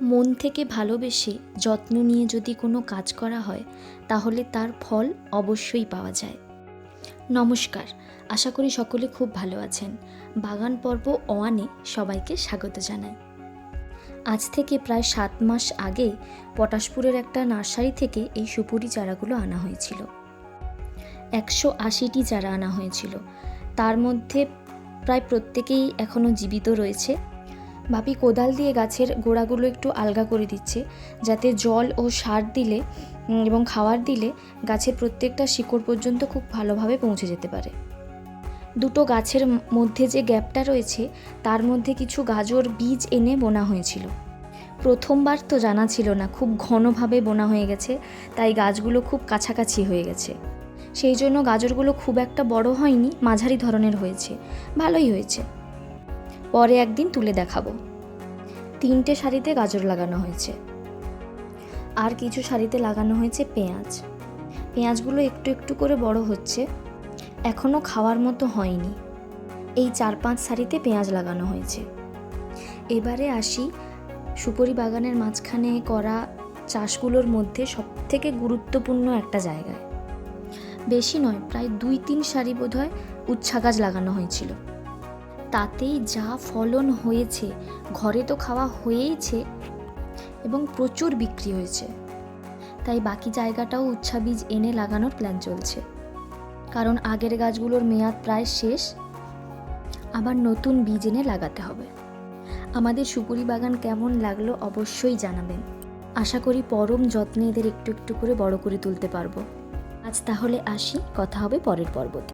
মন থেকে ভালোবেসে যত্ন নিয়ে যদি কোনো কাজ করা হয় তাহলে তার ফল অবশ্যই পাওয়া যায়। নমস্কার, আশা করি সকলে খুব ভালো আছেন। বাগান পর্ব ওয়ানে সবাইকে স্বাগত জানাই। আজ থেকে প্রায় 7 মাস আগে পটাশপুরের একটা নার্সারি থেকে এই সুপুরি চারাগুলো আনা হয়েছিল। 180টি চারা আনা হয়েছিল, তার মধ্যে প্রায় প্রত্যেকেই এখনও জীবিত রয়েছে। বাপি কোদাল দিয়ে গাছের গোড়াগুলো একটু আলগা করে দিচ্ছে, যাতে জল ও সার দিলে এবং খাবার দিলে গাছের প্রত্যেকটা শিকড় পর্যন্ত খুব ভালোভাবে পৌঁছে যেতে পারে। দুটো গাছের মধ্যে যে গ্যাপটা রয়েছে তার মধ্যে কিছু গাজর বীজ এনে বোনা হয়েছিল। প্রথমবার তো জানা ছিল না, খুব ঘনভাবে বোনা হয়ে গেছে, তাই গাছগুলো খুব কাছাকাছি হয়ে গেছে। সেই জন্য গাজরগুলো খুব একটা বড় হয়নি, মাঝারি ধরনের হয়েছে, ভালোই হয়েছে। পরে একদিন তুলে দেখাবো। 3টে সারিতে গাজর লাগানো হয়েছে, আর কিছু সারিতে লাগানো হয়েছে পেঁয়াজ। পেঁয়াজগুলো একটু একটু করে বড় হচ্ছে, এখনও খাওয়ার মতো হয়নি। এই 4-5 সারিতে পেঁয়াজ লাগানো হয়েছে। এবারে আসি সুপুরি বাগানের মাঝখানে করা চাষগুলোর মধ্যে সবথেকে গুরুত্বপূর্ণ একটা জায়গায়। বেশি নয়, প্রায় 2-3 সারি বোধহয় উচ্ছা গাছ লাগানো হয়েছিল। তাতেই যা ফলন হয়েছে, ঘরে তো খাওয়া হয়েইছে এবং প্রচুর বিক্রি হয়েছে। তাই বাকি জায়গাটাও উচ্ছা বীজ এনে লাগানোর প্ল্যান চলছে, কারণ আগের গাছগুলোর মেয়াদ প্রায় শেষ, আবার নতুন বীজ এনে লাগাতে হবে। আমাদের সুপুরি বাগান কেমন লাগলো অবশ্যই জানাবেন। আশা করি পরম যত্নে এদের একটু একটু করে বড় করে তুলতে পারবো। আজ তাহলে আসি, কথা হবে পরের পর্বতে।